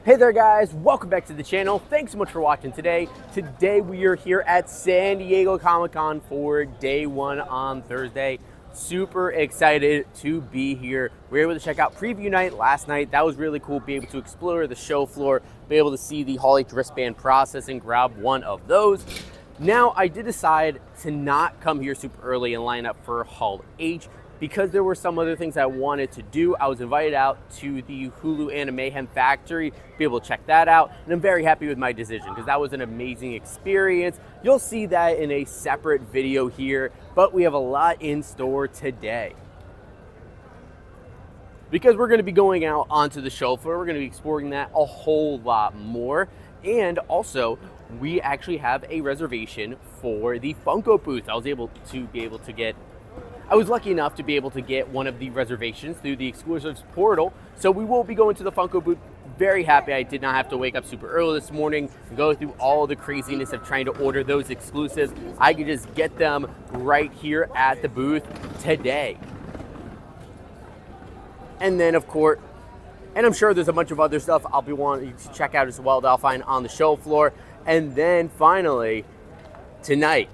Hey there guys, welcome back to the channel. Thanks so much for watching today. Today we are here at San Diego Comic-Con for day one on Thursday. Super excited to be here. We were able to check out preview night last night. That was really cool, be able to explore the show floor, be able to see the Hall H wristband process and grab one of those. Now I did decide to not come here super early and line up for Hall H because there were some other things I wanted to do. I was invited out to the Hulu Animayhem Factory, be able to check that out, and I'm very happy with my decision because that was an amazing experience. You'll see that in a separate video here, but we have a lot in store today. Because we're going to be going out onto the show floor, we're going to be exploring that a whole lot more, and also we actually have a reservation for the Funko Booth. I was lucky enough to be able to get one of the reservations through the exclusives portal, so we will be going to the Funko Booth. Very happy I did not have to wake up super early this morning and go through all the craziness of trying to order those exclusives. I could just get them right here at the booth today. And then of course, and I'm sure there's a bunch of other stuff I'll be wanting to check out as well that I'll find on the show floor. And then finally, tonight,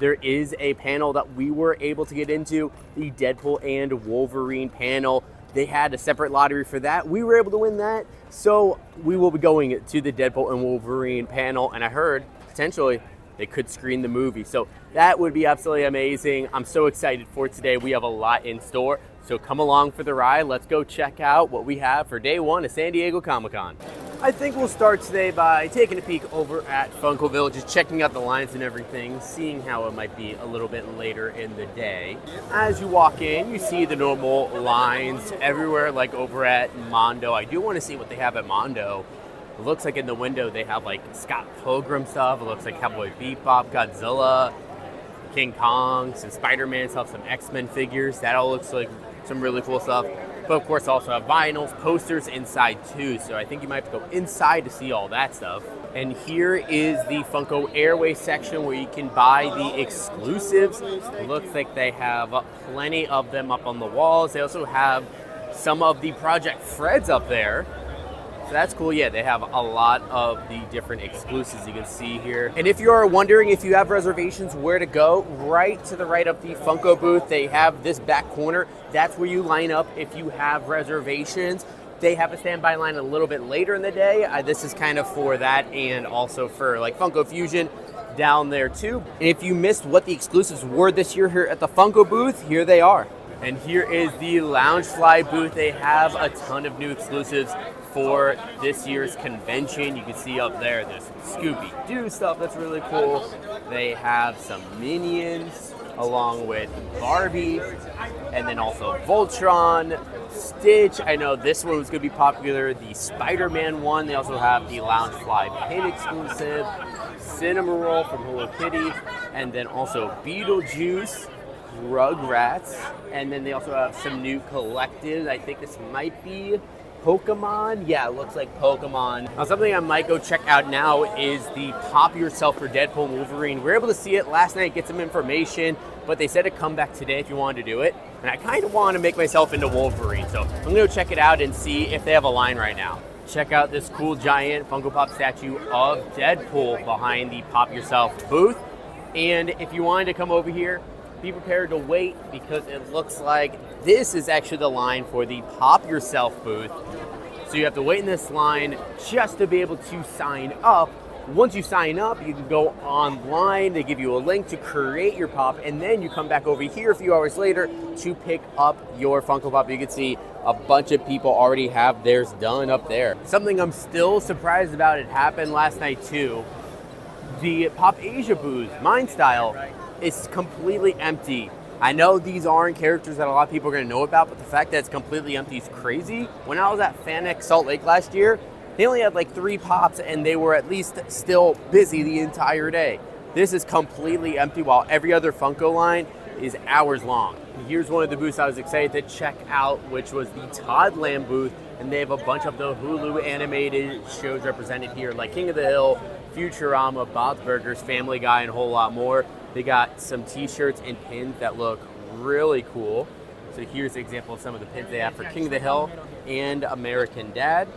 there is a panel that we were able to get into, the Deadpool and Wolverine panel. They had a separate lottery for that. We were able to win that. So we will be going to the Deadpool and Wolverine panel. And I heard potentially they could screen the movie. So that would be absolutely amazing. I'm so excited for today. We have a lot in store. So come along for the ride. Let's go check out what we have for day one of San Diego Comic-Con. I think we'll start today by taking a peek over at Funko Village, just checking out the lines and everything, seeing how it might be a little bit later in the day. As you walk in, you see the normal lines everywhere, like over at Mondo. I do want to see what they have at Mondo. It looks like in the window they have like Scott Pilgrim stuff. It looks like Cowboy Bebop, Godzilla, King Kong, some Spider-Man stuff, some X-Men figures. That all looks like some really cool stuff. But of course also have vinyls, posters inside too. So I think you might have to go inside to see all that stuff. And here is the Funko Airway section where you can buy the exclusives. It looks like they have plenty of them up on the walls. They also have some of the Project Freds up there. So that's cool. Yeah, they have a lot of the different exclusives you can see here. And if you are wondering if you have reservations where to go, right to the right of the Funko booth, they have this back corner. That's where you line up if you have reservations. They have a standby line a little bit later in the day. This is kind of for that and also for like Funko Fusion down there too. And if you missed what the exclusives were this year here at the Funko booth, here they are. And here is the Loungefly booth. They have a ton of new exclusives for this year's convention. You can see up there, there's some Scooby-Doo stuff that's really cool. They have some Minions along with Barbie, and then also Voltron, Stitch. I know this one was going to be popular, the Spider-Man one. They also have the Loungefly pin exclusive, Cinnamoroll from Hello Kitty, and then also Beetlejuice, Rugrats, and then they also have some new collectives. I think this might be Pokemon? Yeah, it looks like Pokemon. Now, something I might go check out now is the Pop Yourself for Deadpool and Wolverine. We were able to see it last night, get some information, but they said to come back today if you wanted to do it. And I kind of want to make myself into Wolverine, so I'm going to go check it out and see if they have a line right now. Check out this cool giant Funko Pop statue of Deadpool behind the Pop Yourself booth. And if you wanted to come over here, be prepared to wait because it looks like this is actually the line for the Pop Yourself booth. So you have to wait in this line just to be able to sign up. Once you sign up, you can go online. They give you a link to create your pop, and then you come back over here a few hours later to pick up your Funko Pop. You can see a bunch of people already have theirs done up there. Something I'm still surprised about, it happened last night too. The Pop Asia booth, Mine Style, is completely empty. I know these aren't characters that a lot of people are going to know about, but the fact that it's completely empty is crazy. When I was at FanX Salt Lake last year, they only had like 3 pops and they were at least still busy the entire day. This is completely empty while every other Funko line is hours long. And here's one of the booths I was excited to check out, which was the Toddland booth, and they have a bunch of the Hulu animated shows represented here, like King of the Hill, Futurama, Bob's Burgers, Family Guy, and a whole lot more. They got some t-shirts and pins that look really cool. So here's an example of some of the pins they have for King of the Hill and American Dad.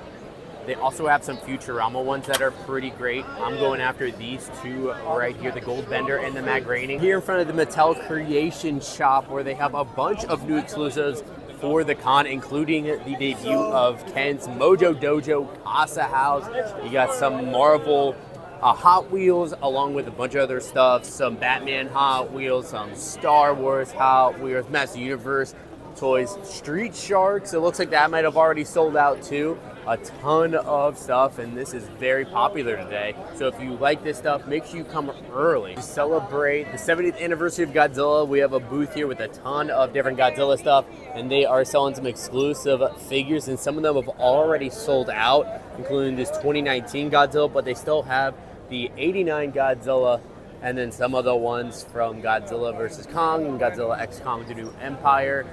They also have some Futurama ones that are pretty great. I'm going after these two right here, the Gold Bender and the Matt Groening. Here in front of the Mattel Creation Shop, where they have a bunch of new exclusives for the con, including the debut of Ken's Mojo Dojo Casa House. You got some Marvel Hot Wheels, along with a bunch of other stuff, some Batman Hot Wheels, some Star Wars Hot Wheels, Master Universe toys, Street Sharks. It looks like that might have already sold out too. A ton of stuff, and this is very popular today. So if you like this stuff, make sure you come early to celebrate the 70th anniversary of Godzilla. We have a booth here with a ton of different Godzilla stuff, and they are selling some exclusive figures, and some of them have already sold out, including this 2019 Godzilla, but they still have the 89 Godzilla, and then some of the ones from Godzilla vs. Kong and Godzilla X Kong: The New Empire.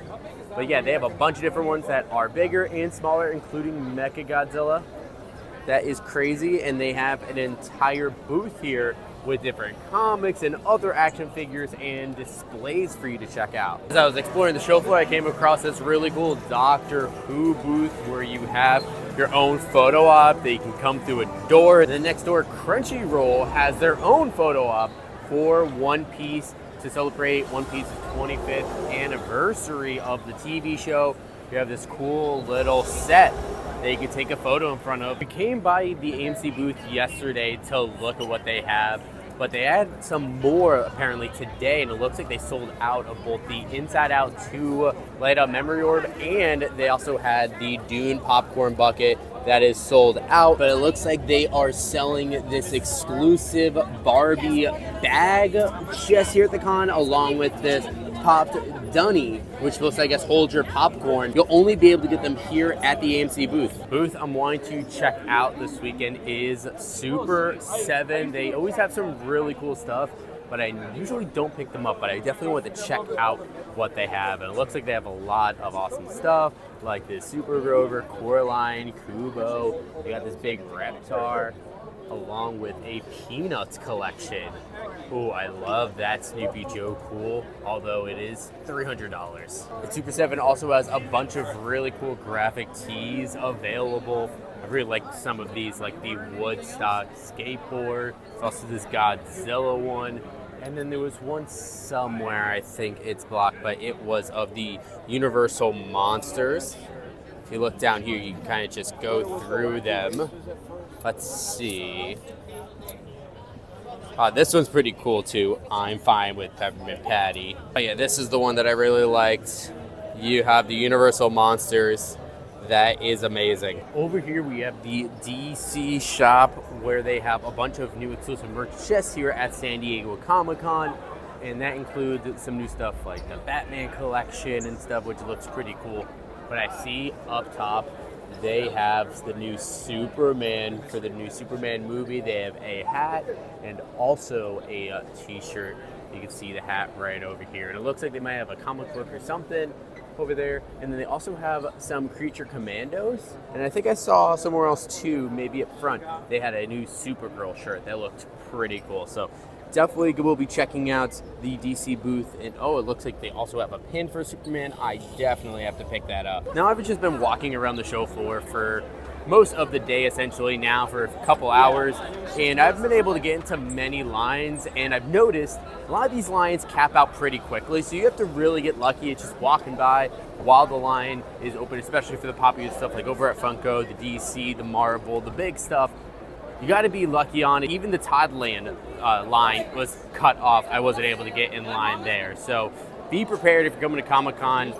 But yeah, they have a bunch of different ones that are bigger and smaller, including Mechagodzilla. That is crazy, and they have an entire booth here with different comics and other action figures and displays for you to check out. As I was exploring the show floor, I came across this really cool Doctor Who booth where you have your own photo op. They can come through a door. The next door, Crunchyroll, has their own photo op for One Piece to celebrate One Piece's 25th anniversary of the TV show. You have this cool little set that you can take a photo in front of. We came by the AMC booth yesterday to look at what they have, but they had some more apparently today, and it looks like they sold out of both the Inside Out 2 Light Up Memory Orb, and they also had the Dune popcorn bucket that is sold out. But it looks like they are selling this exclusive Barbie bag just here at the con, along with this popped dunny, which looks like, I guess, holds your popcorn. You'll only be able to get them here at the AMC booth. I'm wanting to check out this weekend is Super 7. They always have some really cool stuff, but I usually don't pick them up, but I definitely want to check out what they have. And it looks like they have a lot of awesome stuff, like this Super Grover, Coraline, Kubo. They got this big Reptar, along with a Peanuts collection. Oh, I love that Snoopy Joe Cool, although it is $300. The Super 7 also has a bunch of really cool graphic tees available. I really like some of these, like the Woodstock skateboard. There's also this Godzilla one. And then there was one somewhere, I think it's blocked, but it was of the Universal Monsters. If you look down here, you can kind of just go through them. Let's see. This one's pretty cool too. I'm fine with Peppermint Patty. Oh yeah, this is the one that I really liked. You have the Universal Monsters. That is amazing. Over here we have the DC shop, where they have a bunch of new exclusive merch just here at San Diego Comic-Con. And that includes some new stuff like the Batman collection and stuff, which looks pretty cool. But I see up top, they have the new Superman for the new Superman movie. They have a hat and also a t-shirt. You can see the hat right over here. And it looks like they might have a comic book or something over there. And then they also have some Creature Commandos. And I think I saw somewhere else too, maybe up front, they had a new Supergirl shirt that looked pretty cool. So definitely we'll be checking out the DC booth. And oh, it looks like they also have a pin for Superman. I definitely have to pick that up. Now I've just been walking around the show floor for most of the day, essentially now for a couple hours, and I've been able to get into many lines, and I've noticed a lot of these lines cap out pretty quickly, so you have to really get lucky at just walking by while the line is open, especially for the popular stuff like over at Funko, the DC, the Marvel, the big stuff. You got to be lucky on it. Even the Toddland line was cut off. I wasn't able to get in line there. So be prepared if you're coming to Comic-Con.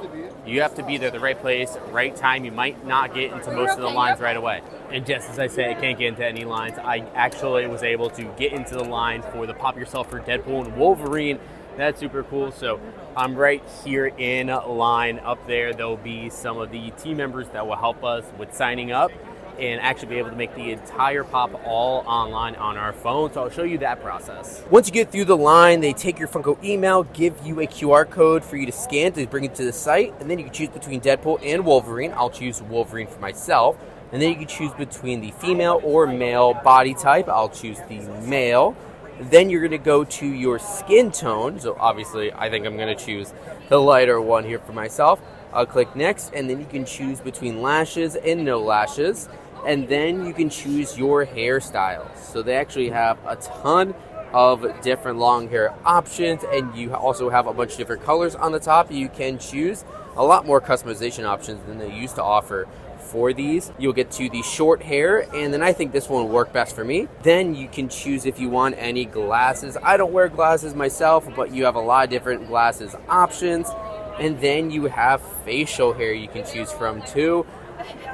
You have to be there at the right place, right time. You might not get into most of the lines right away. And just as I say, I can't get into any lines, I actually was able to get into the line for the Pop Yourself for Deadpool and Wolverine. That's super cool. So I'm right here in line up there. There'll be some of the team members that will help us with signing up and actually be able to make the entire pop all online on our phone. So I'll show you that process. Once you get through the line, they take your Funko email, give you a QR code for you to scan to bring it to the site, and then you can choose between Deadpool and Wolverine. I'll choose Wolverine for myself. And then you can choose between the female or male body type. I'll choose the male. Then you're gonna go to your skin tone. So obviously I think I'm gonna choose the lighter one here for myself. I'll click next, and then you can choose between lashes and no lashes. And then you can choose your hairstyles. So they actually have a ton of different long hair options, and you also have a bunch of different colors on the top. You can choose a lot more customization options than they used to offer for these. You'll get to the short hair, and then I think this one will work best for me. Then you can choose if you want any glasses. I don't wear glasses myself, but you have a lot of different glasses options. And then you have facial hair you can choose from too.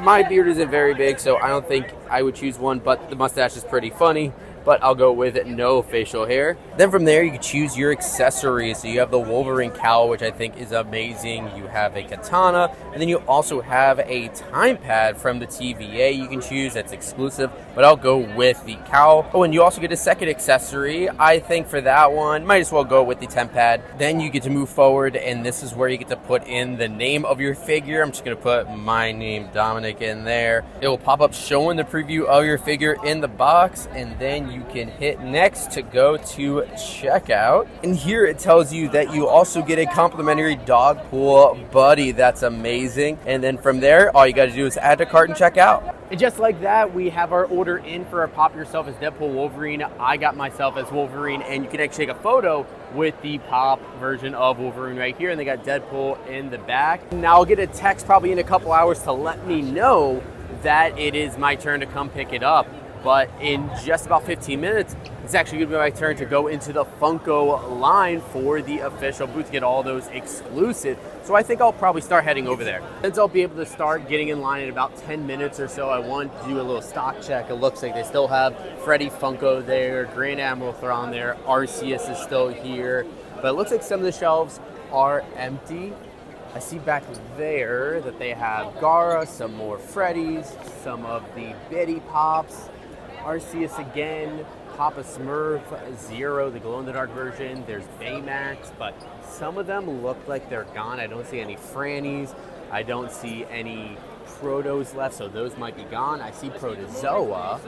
My beard isn't very big, so I don't think I would choose one, but the mustache is pretty funny. But I'll go with no facial hair. Then from there, you can choose your accessories. So you have the Wolverine cowl, which I think is amazing. You have a katana, and then you also have a time pad from the TVA you can choose. That's exclusive, but I'll go with the cowl. Oh, and you also get a second accessory. I think for that one, might as well go with the temp pad. Then you get to move forward, and this is where you get to put in the name of your figure. I'm just going to put my name, Dominic, in there. It will pop up showing the preview of your figure in the box, and then you can hit next to go to checkout. And here it tells you that you also get a complimentary dog pool buddy. That's amazing. And then from there, all you got to do is add to cart and check out. And just like that, we have our order in for our Pop Yourself as Deadpool Wolverine. I got myself as Wolverine, and you can actually take a photo with the Pop version of Wolverine right here, and they got Deadpool in the back. Now I'll get a text probably in a couple hours to let me know that it is my turn to come pick it up. But in just about 15 minutes, it's actually going to be my turn to go into the Funko line for the official booth to get all those exclusive. So I think I'll probably start heading over there. Since I'll be able to start getting in line in about 10 minutes or so, I want to do a little stock check. It looks like they still have Freddy Funko there, Grand Admiral Thrawn there, Arceus is still here. But it looks like some of the shelves are empty. I see back there that they have Gara, some more Freddys, some of the Bitty Pops, Arceus again, Papa Smurf, Zero, the glow-in-the-dark version. There's Baymax, but some of them look like they're gone. I don't see any Frannies. I don't see any Protos left, so those might be gone. I see Protozoa,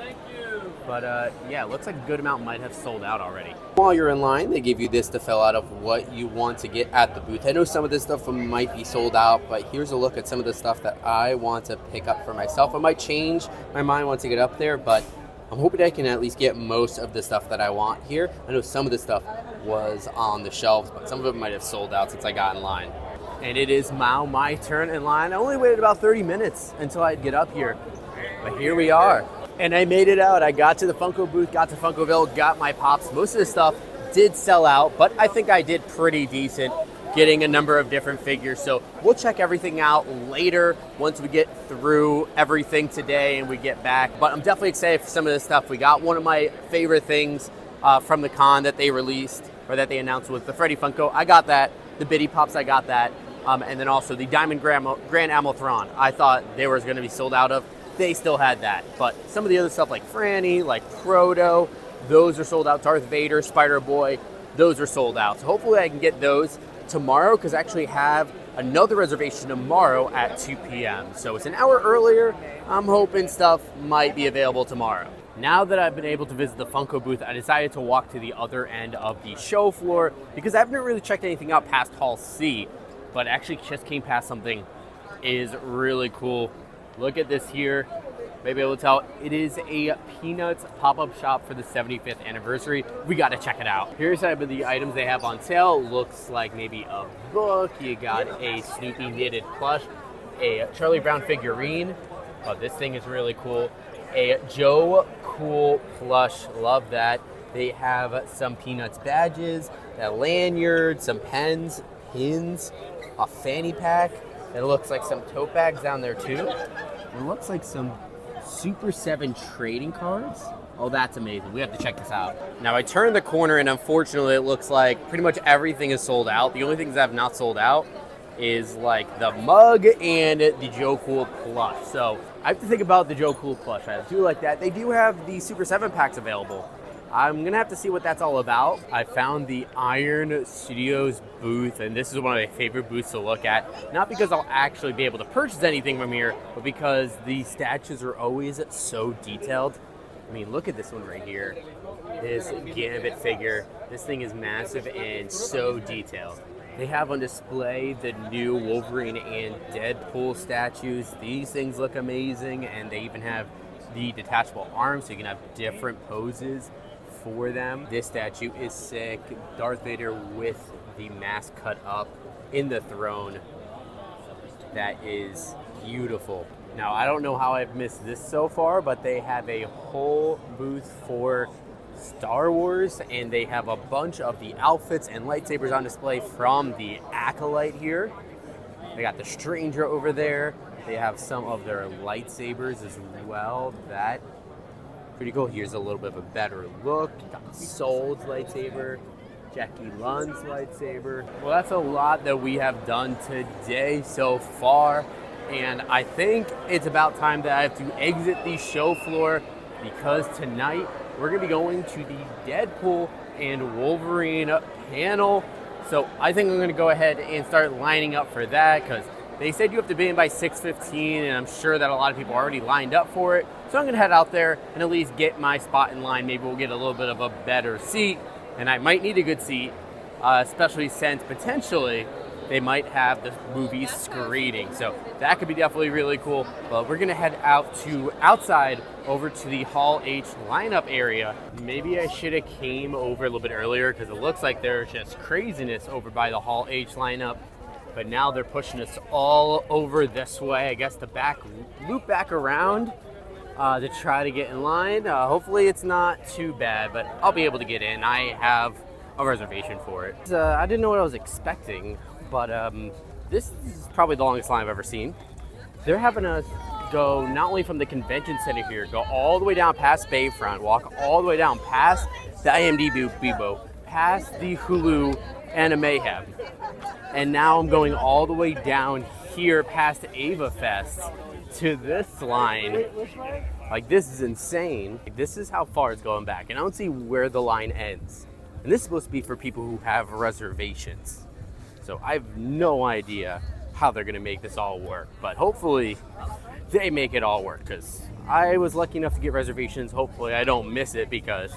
but yeah, it looks like a good amount might have sold out already. While you're in line, they give you this to fill out of what you want to get at the booth. I know some of this stuff might be sold out, but here's a look at some of the stuff that I want to pick up for myself. I might change my mind once I get up there, but I'm hoping I can at least get most of the stuff that I want here. I know some of the stuff was on the shelves, but some of it might have sold out since I got in line. And it is now my turn in line. I only waited about 30 minutes until I'd get up here, but here we are. And I made it out. I got to the Funko booth, got to Funkoville, got my Pops. Most of the stuff did sell out, but I think I did pretty decent getting a number of different figures. So we'll check everything out later once we get through everything today and we get back. But I'm definitely excited for some of this stuff. We got one of my favorite things from the con that they released or that they announced was the Freddy Funko. I got that. The Bitty Pops, I got that. And then also the Diamond Grand Admiral Thrawn. I thought they were going to be sold out of. They still had that. But some of the other stuff like Franny, like Proto, those are sold out. Darth Vader, Spider-Boy, those are sold out. So hopefully I can get those tomorrow because I actually have another reservation tomorrow at 2 p.m. So it's an hour earlier. I'm hoping stuff might be available tomorrow. Now that I've been able to visit the Funko booth, I decided to walk to the other end of the show floor because I haven't really checked anything out past Hall C, but actually just came past something is really cool. Look at this here. Maybe able to tell it is a Peanuts pop-up shop for the 75th anniversary. We got to check it out. Here's some of the items they have on sale. Looks like maybe a book. You got a Snoopy knitted plush, a Charlie Brown figurine. Oh, this thing is really cool. A Joe Cool plush. Love that. They have some Peanuts badges, a lanyard, some pens, pins, a fanny pack. It looks like some tote bags down there too. It looks like some Super 7 trading cards. Oh, that's amazing. We have to check this out. Now, I turned the corner, and unfortunately, it looks like pretty much everything is sold out. The only things that have not sold out is like the mug and the Joe Cool plush. So I have to think about the Joe Cool plush. I do like that. They do have the Super 7 packs available. I'm going to have to see what that's all about. I found the Iron Studios booth, and this is one of my favorite booths to look at. Not because I'll actually be able to purchase anything from here, but because the statues are always so detailed. I mean, look at this one right here. This Gambit figure. This thing is massive and so detailed. They have on display the new Wolverine and Deadpool statues. These things look amazing, and they even have the detachable arms, so you can have different poses for them. This statue is sick. Darth Vader with the mask cut up in the throne. That is beautiful. Now, I don't know how I've missed this so far, but they have a whole booth for Star Wars, and they have a bunch of the outfits and lightsabers on display from the Acolyte here. They got the Stranger over there. They have some of their lightsabers as well. That pretty cool. Here's a little bit of a better look. Got Soul's lightsaber, Jackie Lunn's lightsaber. Well, that's a lot that we have done today so far, and I think it's about time that I have to exit the show floor, because tonight we're going to be going to the Deadpool and Wolverine panel. So I think I'm going to go ahead and start lining up for that, because they said you have to be in by 6:15, and I'm sure that a lot of people are already lined up for it. So I'm going to head out there and at least get my spot in line. Maybe we'll get a little bit of a better seat, and I might need a good seat, especially since potentially they might have the movie screening. So that could be definitely really cool. But we're going to head outside over to the Hall H lineup area. Maybe I should have came over a little bit earlier, because it looks like there's just craziness over by the Hall H lineup. But now they're pushing us all over this way, I guess, to loop back around to try to get in line. Hopefully it's not too bad, but I'll be able to get in. I have a reservation for it. I didn't know what I was expecting, but this is probably the longest line I've ever seen. They're having us go not only from the convention center here, go all the way down past Bayfront, walk all the way down past the IMDb booth, past the Hulu Anime Hub, and now I'm going all the way down here past Ava Fest to this line. Like, this is insane. This is how far it's going back, and I don't see where the line ends. And this is supposed to be for people who have reservations. So I have no idea how they're gonna make this all work, but hopefully they make it all work, because I was lucky enough to get reservations. Hopefully I don't miss it, because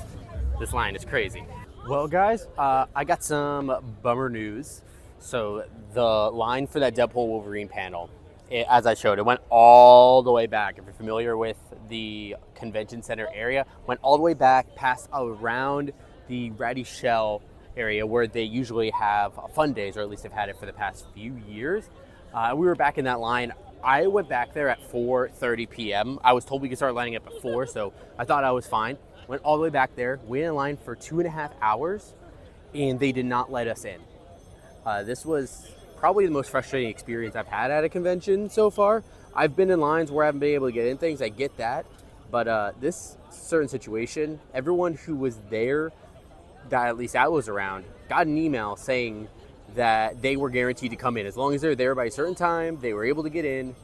this line is crazy. Well, guys, I got some bummer news. So the line for that Deadpool Wolverine panel, as I showed, it went all the way back. If you're familiar with the convention center area, went all the way back past around the Ratty Shell area, where they usually have fun days, or at least they've had it for the past few years. We were back in that line. I went back there at 4:30 p.m. I was told we could start lining up at 4, so I thought I was fine. Went all the way back there, waited in line for 2.5 hours, and they did not let us in. This was probably the most frustrating experience I've had at a convention so far. I've been in lines where I haven't been able to get in things, I get that, but this certain situation, everyone who was there, that at least I was around, got an email saying that they were guaranteed to come in. As long as they're there by a certain time, they were able to get in,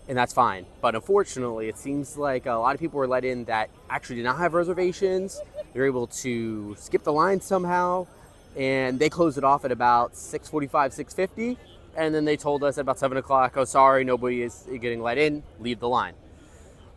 and that's fine. But unfortunately, it seems like a lot of people were let in that actually did not have reservations. They were able to skip the line somehow, and they closed it off at about 6:45, 6:50, and then they told us at about 7 o'clock, oh, sorry, nobody is getting let in, leave the line.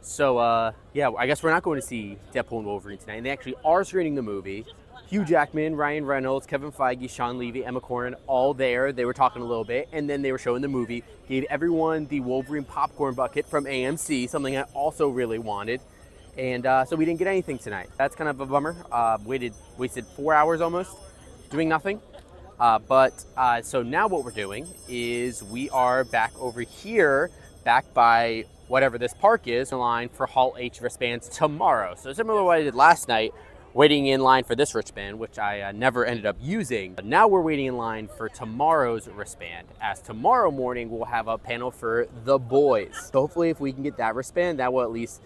So, yeah, I guess we're not going to see Deadpool and Wolverine tonight, and they actually are screening the movie. Hugh Jackman, Ryan Reynolds, Kevin Feige, Sean Levy, Emma Corrin, all there. They were talking a little bit, and then they were showing the movie. Gave everyone the Wolverine popcorn bucket from AMC, something I also really wanted. And so we didn't get anything tonight. That's kind of a bummer. Wasted 4 hours almost doing nothing. So now what we're doing is we are back over here, back by whatever this park is, in line for Hall H wristbands tomorrow. So similar to what I did last night, waiting in line for this wristband, which I never ended up using. But now we're waiting in line for tomorrow's wristband, as tomorrow morning we'll have a panel for The Boys. So hopefully if we can get that wristband, that will at least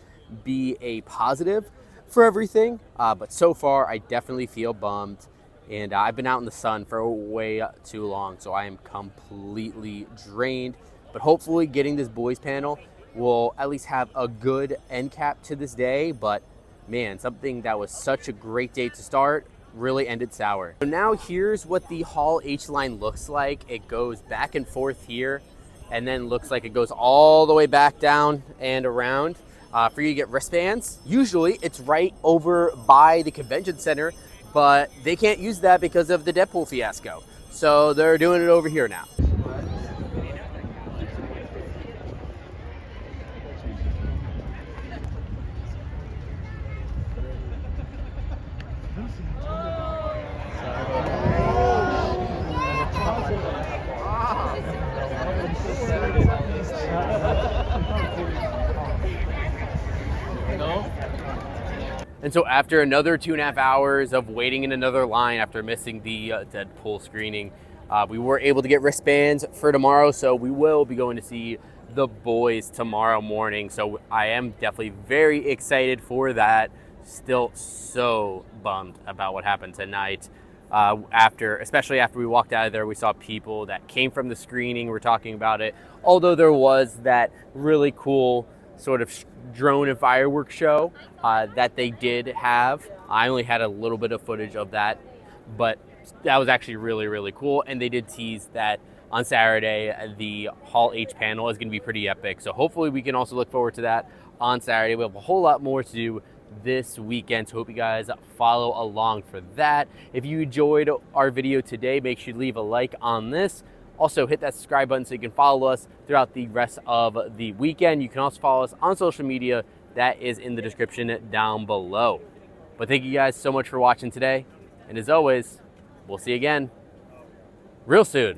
be a positive for everything. But so far, I definitely feel bummed. And I've been out in the sun for way too long, so I am completely drained. But hopefully getting this Boys panel will at least have a good end cap to this day. But man, something that was such a great day to start really ended sour. So now here's what the Hall H line looks like. It goes back and forth here, and then looks like it goes all the way back down and around. For you to get wristbands, usually it's right over by the convention center, but they can't use that because of the Deadpool fiasco. So they're doing it over here now. And so after another 2.5 hours of waiting in another line after missing the Deadpool screening, we were able to get wristbands for tomorrow. So we will be going to see The Boys tomorrow morning. So I am definitely very excited for that. Still so bummed about what happened tonight. Especially after we walked out of there, we saw people that came from the screening were talking about it. Although there was that really cool sort of drone and fireworks show that they did have. I only had a little bit of footage of that, but that was actually really, really cool. And they did tease that on Saturday, the Hall H panel is going to be pretty epic. So hopefully we can also look forward to that on Saturday. We have a whole lot more to do this weekend, so hope you guys follow along for that. If you enjoyed our video today, make sure you leave a like on this. Also hit that subscribe button so you can follow us throughout the rest of the weekend. You can also follow us on social media. That is in the description down below. But thank you guys so much for watching today, and as always, we'll see you again real soon.